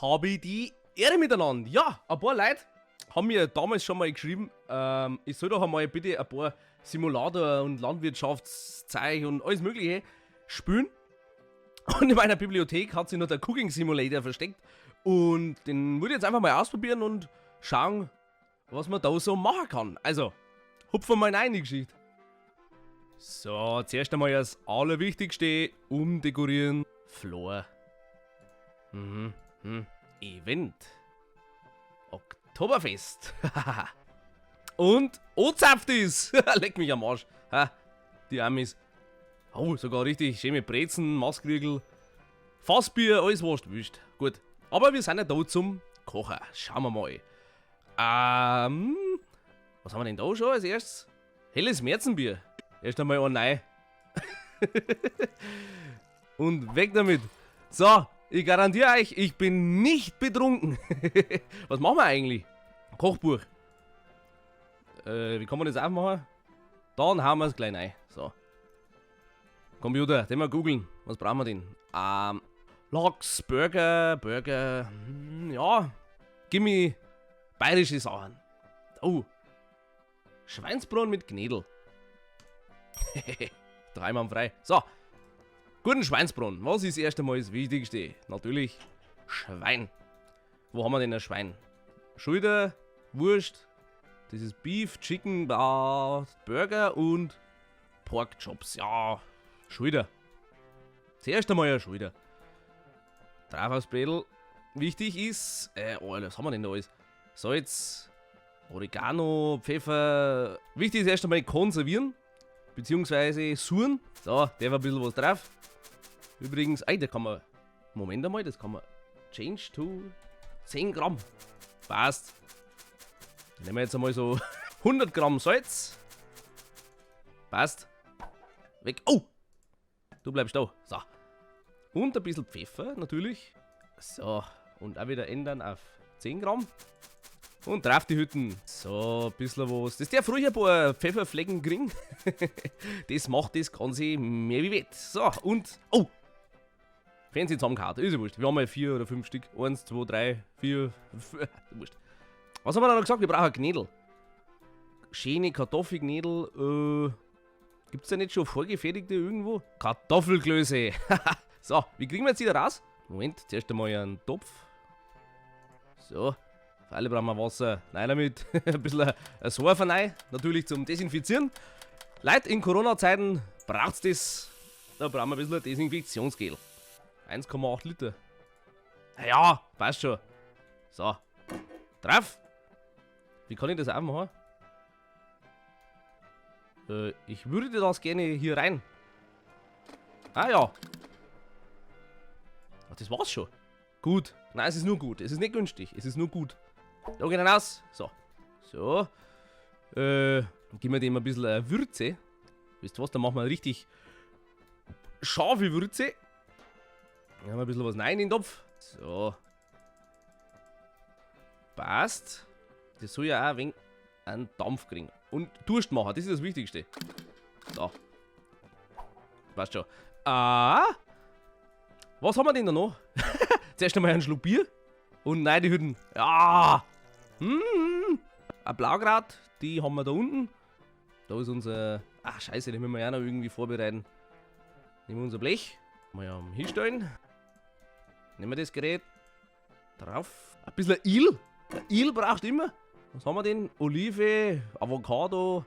habe ich die Ehre miteinander. Ja, ein paar Leute haben mir damals schon mal geschrieben, ich soll doch einmal bitte ein paar Simulator und Landwirtschaftszeug und alles mögliche spielen. Und in meiner Bibliothek hat sich noch der Cooking Simulator versteckt. Und den würde ich jetzt einfach mal ausprobieren und schauen, was man da so machen kann. Also, hupfen wir mal rein in die Geschichte. So, zuerst einmal das Allerwichtigste, umdekorieren. Floor. Event. Oktoberfest. Und Ozapftis. Leck mich am Arsch. Ha, die Amis. Oh, sogar richtig schöne Brezen, Maßkriegel, Fassbier, alles wurscht. Gut. Aber wir sind ja da zum Kochen. Schauen wir mal. Was haben wir denn da schon als erstes? Helles Märzenbier. Erst einmal ein Nein. Und weg damit. So, ich garantiere euch, ich bin nicht betrunken. Was machen wir eigentlich? Kochbuch. Wie kann man das aufmachen? Dann haben wir es gleich rein. So. Computer, den mal googeln. Was brauchen wir denn? Lachs, Burger. Ja. Gib mir bayerische Sachen. Oh. Schweinsbraten mit Knädel. Dreimal frei. So. Guten Schweinsbraten. Was ist erst einmal das Wichtigste? Natürlich Schwein. Wo haben wir denn ein Schwein? Schulter, Wurst. Das ist Beef, Chicken, Burger und Pork Chops. Ja. Schulter. Zuerst einmal eine Schulter. Drauf aufs Brädel. Wichtig ist, was haben wir denn da alles? Salz, Oregano, Pfeffer. Wichtig ist erst einmal konservieren. Beziehungsweise suren. So, der war ein bisschen was drauf. Übrigens, da kann man. Moment einmal, das kann man. Change to 10 Gramm. Passt. Dann nehmen wir jetzt einmal so 100 Gramm Salz. Passt. Weg. Oh! Du bleibst da. So. Und ein bisschen Pfeffer natürlich. So. Und auch wieder ändern auf 10 Gramm. Und drauf die Hütten. So, ein bisschen was. Das darf ruhig ein paar Pfefferflecken kriegen. Das macht das Ganze mehr wie wett. So, und. Oh! Fancy zusammengehauen. Ist ja wurscht. Wir haben mal 4 oder 5 Stück. 1, 2, 3, 4. Wurscht. Was haben wir da noch gesagt? Wir brauchen Knädel. Schöne Kartoffelknädel. Gibt's da nicht schon vorgefertigte irgendwo? Kartoffelklöße. So, wie kriegen wir jetzt wieder raus? Moment, zuerst einmal einen Topf. So. Für alle brauchen wir Wasser. Nein damit. Ein bisschen ein Surfer rein. Natürlich zum Desinfizieren. Leute, in Corona-Zeiten braucht's das. Da brauchen wir ein bisschen Desinfektionsgel. 1,8 Liter. Ja, passt schon. So. Drauf. Wie kann ich das auch machen? Ich würde das gerne hier rein. Ah ja. Ach, das war's schon. Gut. Nein, es ist nur gut. Es ist nicht günstig. Es ist nur gut. Da geht er raus. So. So. Dann geben wir dem ein bisschen Würze. Wisst ihr was? Dann machen wir richtig scharfe Würze. Dann haben wir ein bisschen was rein in den Topf. So. Passt. Das soll ja auch ein wenig einen Dampf kriegen. Und Durst machen, das ist das Wichtigste. So. Passt schon. Was haben wir denn da noch? Zuerst einmal einen Schluck Bier. Und nein, die Hütten. Ja. Ein Blaugrad, die haben wir da unten. Da ist unser. Ach, scheiße, den müssen wir ja noch irgendwie vorbereiten. Nehmen wir unser Blech. Mal hinstellen. Nehmen wir das Gerät. Drauf. Ein bisschen Il. Der Il braucht immer. Was haben wir denn? Olive, Avocado.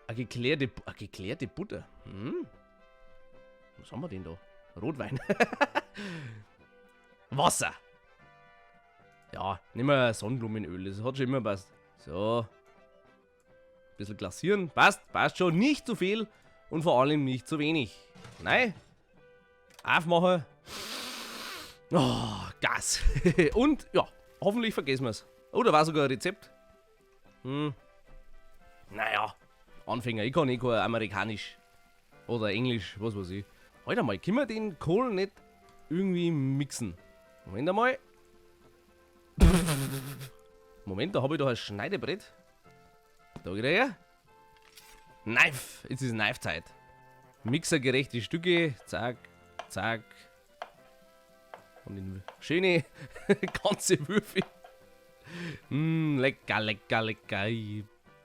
Eine geklärte Butter. Was haben wir denn da? Rotwein. Wasser. Ja, nehmen wir Sonnenblumenöl. Das hat schon immer passt. So. Ein bisschen glasieren. Passt schon. Nicht zu viel und vor allem nicht zu wenig. Nein. Aufmachen. Oh, Gas. Und ja, hoffentlich vergessen wir es. Oh, da war sogar ein Rezept. Naja, Anfänger. Ich kann kein Amerikanisch oder Englisch, was weiß ich. Halt einmal, können wir den Kohl nicht irgendwie mixen? Moment einmal. Moment, da habe ich doch ein Schneidebrett. Da geht er her. Knife. Jetzt ist Knife-Zeit. Mixergerechte Stücke. Zack, zack. Von den schönen ganze Würfel. Lecker, lecker, lecker.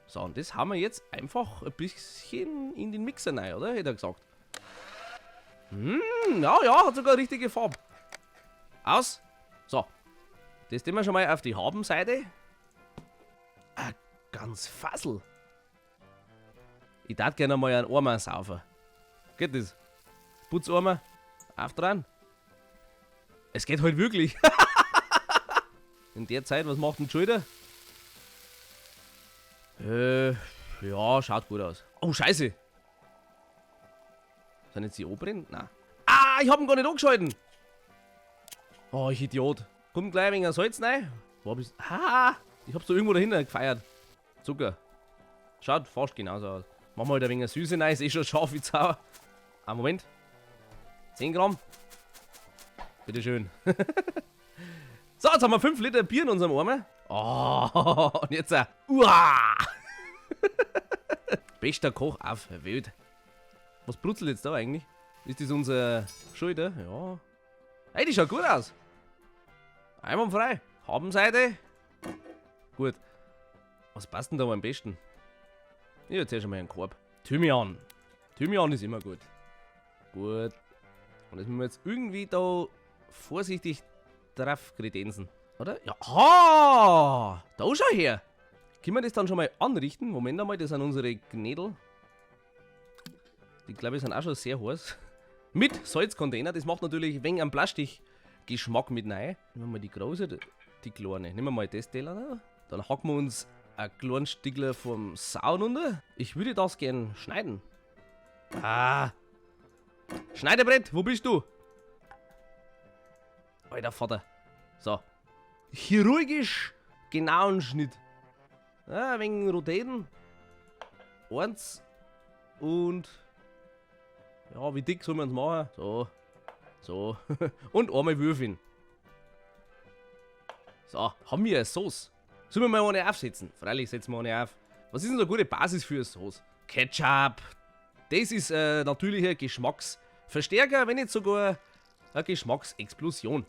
So, und das haben wir jetzt einfach ein bisschen in den Mixer rein, oder? Hätte er gesagt. Ja, hat sogar richtige Farbe. Aus. So. Das tun wir schon mal auf die Habenseite. Ganz fassel. Ich darf gerne mal einen Eimer saufen. Geht das? Putzeimer. Auf dran. Es geht halt wirklich. In der Zeit, was macht denn die Schulter? Ja, schaut gut aus. Oh, scheiße. Sind jetzt die anbrennen? Nein. Ah, ich hab ihn gar nicht angeschalten. Oh, ich Idiot. Kommt gleich ein wenig Salz rein. Wo hab ich's? Ah, ich hab's da irgendwo dahinter gefeiert. Zucker. Schaut fast genauso aus. Machen wir halt ein wenig Süße rein. Ist eh schon scharf wie sauer. Ah, Moment. 10 Gramm. Bitteschön. So, jetzt haben wir 5 Liter Bier in unserem Eimer. Oh, und jetzt uah. Bester Koch auf der Welt. Was brutzelt jetzt da eigentlich? Ist das unser Schulter? Ja. Hey, die schaut gut aus. Einwandfrei. Habenseite. Gut. Was passt denn da am besten? Ich erzähl schon mal einen Korb. Thymian. Thymian ist immer gut. Gut. Und das müssen wir jetzt irgendwie da vorsichtig drauf kredenzen. Oder? Ja. Ah! Da schau her. Können wir das dann schon mal anrichten? Moment einmal, das sind unsere Knädel. Die glaube ich sind auch schon sehr heiß. Mit Salzcontainer. Das macht natürlich ein wenig einen Plastikgeschmack mit rein. Nehmen wir mal die große, die kleine. Nehmen wir mal das Teller da. Dann hacken wir uns ein kleines Stückchen vom Sauen runter. Ich würde das gern schneiden. Ah. Schneidebrett, wo bist du? Alter Vater. So. Chirurgisch genauen Schnitt. Ja, ein wenig rotieren. Eins. Und. Ja, wie dick sollen wir uns machen? So. So. Und einmal würfeln. So, haben wir eine Sauce. Sollen wir mal eine aufsetzen? Freilich setzen wir eine auf. Was ist denn so eine gute Basis für eine Sauce? Ketchup. Das ist natürlicher Geschmacksverstärker, wenn nicht sogar eine Geschmacksexplosion.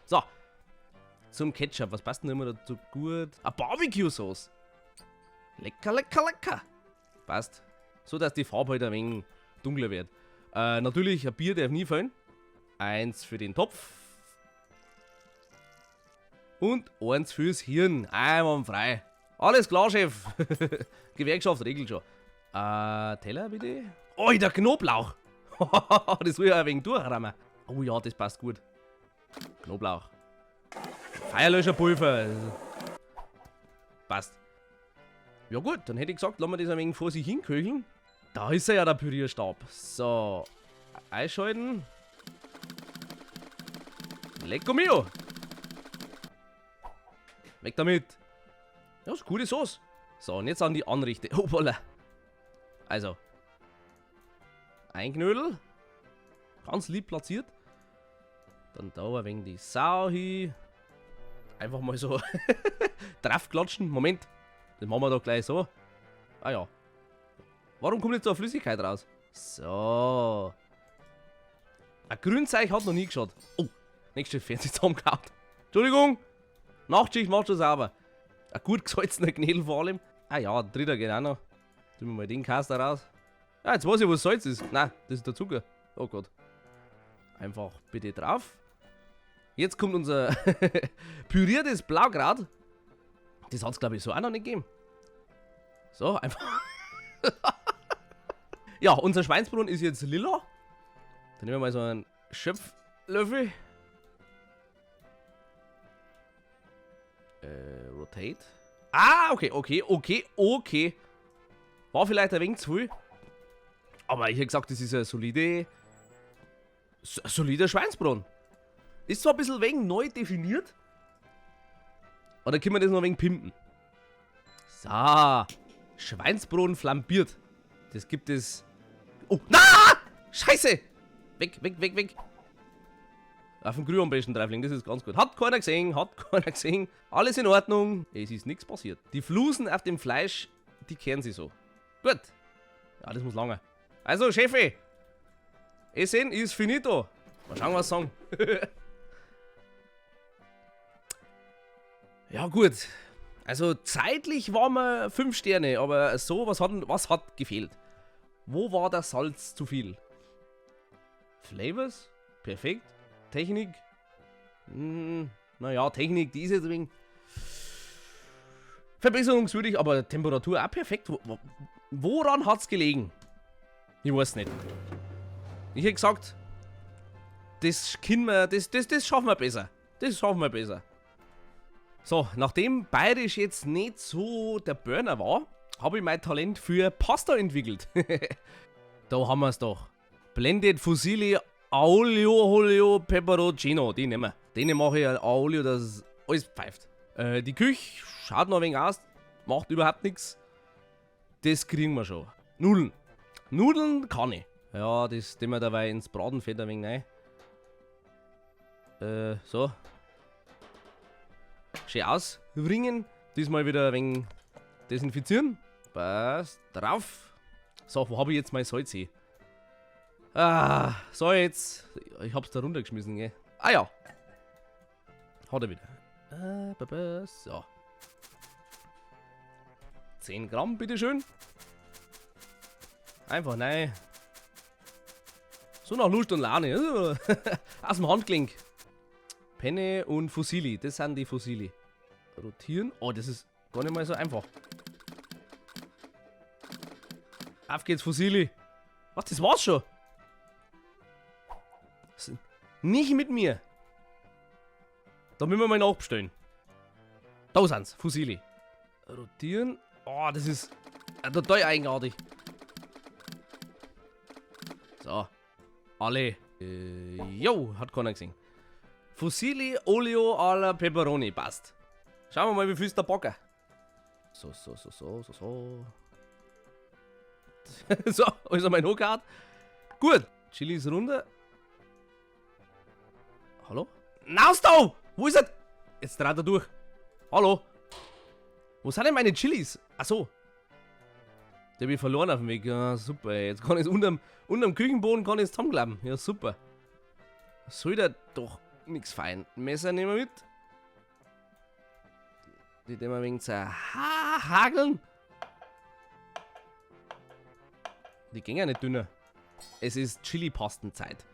So. Zum Ketchup. Was passt denn immer dazu gut? Eine Barbecue-Sauce. Lecker, lecker, lecker. Passt. So, dass die Farbe halt ein wenig dunkler wird. Natürlich, ein Bier darf nie fehlen. Eins für den Topf. Und eins fürs Hirn. Einwandfrei. Alles klar, Chef. Gewerkschaft regelt schon. Teller bitte. Oh, der Knoblauch. Das will ich ein wenig durchrammen. Oh ja, das passt gut. Knoblauch. Feuerlöscherpulver. Passt. Ja gut, dann hätte ich gesagt, lassen wir das ein wenig vor sich hinköcheln. Da ist ja der Pürierstab. So. Einschalten. Lecco mio. Weg damit. Ja, ist eine coole Sauce. So, und jetzt an die Anrichte. Oh, voilà. Also. Ein Knödel. Ganz lieb platziert. Dann da ein wenig die Sau hin. Einfach mal so draufklatschen. Moment. Das machen wir doch gleich so. Ah ja. Warum kommt jetzt so eine Flüssigkeit raus? So. Ein Grünzeug hat noch nie geschaut. Oh, nächste Fernseh zusammengehauen. Entschuldigung. Nachtschicht macht schon sauber. Ein gut gesalzener Knädel vor allem. Ah ja, ein dritter geht auch noch. Tun wir mal den Kaster raus. Ja, jetzt weiß ich, was Salz ist. Nein, das ist der Zucker. Oh Gott. Einfach bitte drauf. Jetzt kommt unser püriertes Blaukraut. Das hat es, glaube ich, so auch noch nicht gegeben. So, einfach. Ja, unser Schweinsbraten ist jetzt lila. Dann nehmen wir mal so einen Schöpflöffel. Rotate. Ah, okay. War vielleicht ein wenig zu viel. Aber ich hätte gesagt, das ist ein solider Schweinsbraten. Ist zwar ein bisschen wenig neu definiert. Aber dann können wir das noch ein wenig pimpen. So. Schweinsbraten flambiert. Das gibt es. Oh, na! Scheiße! Weg. Auf dem Grün am besten drauflegen, das ist ganz gut. Hat keiner gesehen. Alles in Ordnung. Es ist nichts passiert. Die Flusen auf dem Fleisch, die kehren sie so. Gut. Ja, das muss lange. Also, Chefe. Essen ist finito. Mal schauen, was sie sagen. Ja gut, also zeitlich waren wir 5 Sterne, aber so, was hat gefehlt? Wo war das Salz zu viel? Flavors? Perfekt. Technik? Naja, Technik, die ist jetzt ein wenig verbesserungswürdig, aber Temperatur auch perfekt. Woran hat's gelegen? Ich weiß nicht. Ich hätte gesagt, das schaffen wir besser. Das schaffen wir besser. So, nachdem Bayerisch jetzt nicht so der Burner war, habe ich mein Talent für Pasta entwickelt. Da haben wir es doch. Blended Fusilli Aglio Peperoncino. Die nehmen wir. Denen mache ich ein Aglio, das alles pfeift. Die Küche schaut noch ein wenig aus. Macht überhaupt nichts. Das kriegen wir schon. Nudeln. Nudeln kann ich. Ja, das tun wir dabei ins Bratenfett ein wenig rein. So. Schön auswringen. Diesmal wieder ein wenig desinfizieren. Passt drauf. So, wo habe ich jetzt mein Salz hier? So jetzt. Ich hab's da runtergeschmissen, gell? Ah ja. Hat er wieder. So. 10 Gramm, bitteschön. Einfach nein. So nach Lust und Laune. Aus dem Handgelenk. Penne und Fusilli. Das sind die Fusilli. Rotieren. Oh, das ist gar nicht mal so einfach. Auf geht's, Fusilli. Was, das war's schon? Nicht mit mir. Da müssen wir mal nachbestellen. Da sind's, Fusilli. Rotieren. Oh, das ist total eigenartig. So. Alle. Jo, hat keiner gesehen. Fusilli Olio alla Peperoni. Passt. Schauen wir mal, wie viel ist der Bocker. So. So, also mein Hockart. Gut. Chili ist runter. Hallo? Naus da! Wo ist er? Jetzt dreht er durch. Hallo? Wo sind denn meine Chilis? Achso. Die habe ich verloren auf dem Weg. Ja, super. Jetzt kann ich es unterm Küchenboden kann ich es zusammenklappen. Ja, super. Soll da doch nichts fein. Messer nehmen wir mit. Die nehmen wir ein wenig zerhageln. Die gehen ja nicht dünner. Es ist Chili-Pastenzeit.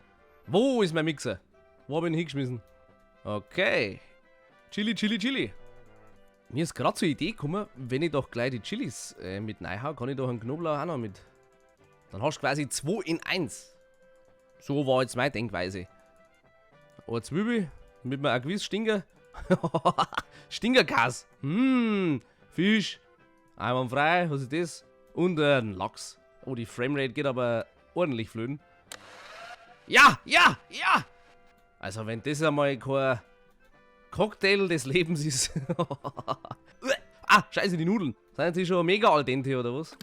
Wo ist mein Mixer? Wo habe ich ihn hingeschmissen? Okay. Chili. Mir ist gerade zur Idee gekommen, wenn ich doch gleich die Chilis mit reinhau, kann ich doch einen Knoblauch auch noch mit. Dann hast du quasi 2 in 1. So war jetzt meine Denkweise. Eine Zwiebel, damit man auch gewiss Stinker. Stinkerkäse. Fisch. Einwandfrei, was ist das? Und ein Lachs. Oh, die Framerate geht aber ordentlich flöten. Ja! Also wenn das einmal kein Cocktail des Lebens ist. Scheiße, die Nudeln. Sind sie schon mega al dente oder was?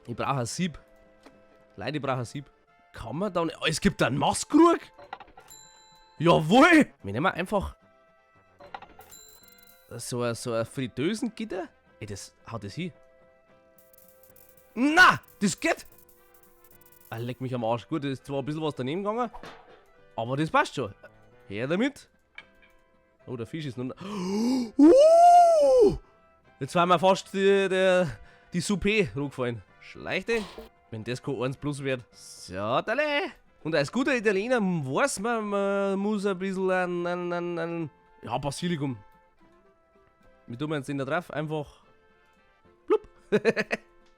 Ich brauche ein Sieb. Leute, ich brauche ein Sieb. Kann man da nicht... Oh, es gibt einen Maskrug? Jawohl! Wir nehmen einfach so ein Fritteusengitter. Ey, das haut das hin. Na, das geht! Leck mich am Arsch. Gut, da ist zwar ein bisschen was daneben gegangen, aber das passt schon. Her damit. Oh, der Fisch ist nun... Jetzt war mir fast die Soupe rumgefallen. Schleichte. Wenn das kein 1 plus wird. So, dale. Und als guter Italiener weiß man muss ein bisschen ja, Basilikum. Wie tun wir jetzt den da drauf? Einfach... Blub.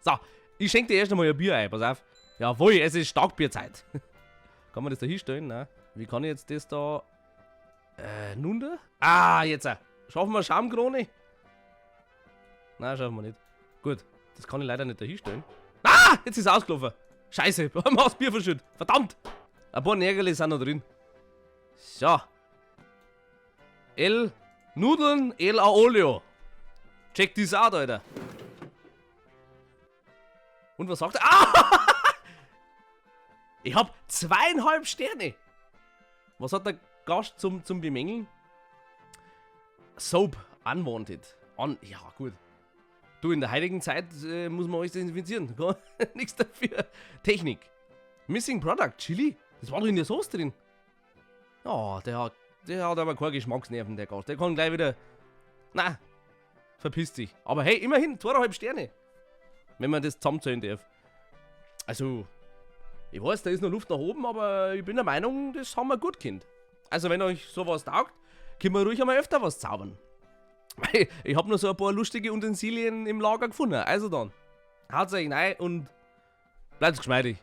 So, ich schenke dir erst einmal ein Bier ein, pass auf. Jawohl, es ist Starkbierzeit. Kann man das da hinstellen? Nein. Wie kann ich jetzt das da... nun da? Jetzt. Schaffen wir Schamkrone? Nein, schaffen wir nicht. Gut, das kann ich leider nicht da hinstellen. Jetzt ist es ausgelaufen. Scheiße, wir haben das Bier verschüttet. Verdammt. Ein paar Nägerle sind noch drin. So. Nudeln, El Aolio. Check das out, Alter. Und was sagt er? Ich hab 2,5 Sterne. Was hat der Gast zum Bemängeln? Soap, unwanted. Ja, gut. Du, in der heutigen Zeit muss man alles desinfizieren. Nichts dafür. Technik. Missing Product, Chili. Das war doch in der Sauce drin. Ja, der hat aber keine Geschmacksnerven, der Gast. Der kann gleich wieder... Na, verpiss dich. Aber hey, immerhin 2,5 Sterne. Wenn man das zusammenzählen darf. Also, ich weiß, da ist noch Luft nach oben, aber ich bin der Meinung, das haben wir gut gekannt. Also, wenn euch sowas taugt, können wir ruhig einmal öfter was zaubern. Ich hab noch so ein paar lustige Utensilien im Lager gefunden. Also dann, haut's euch rein und bleibt geschmeidig.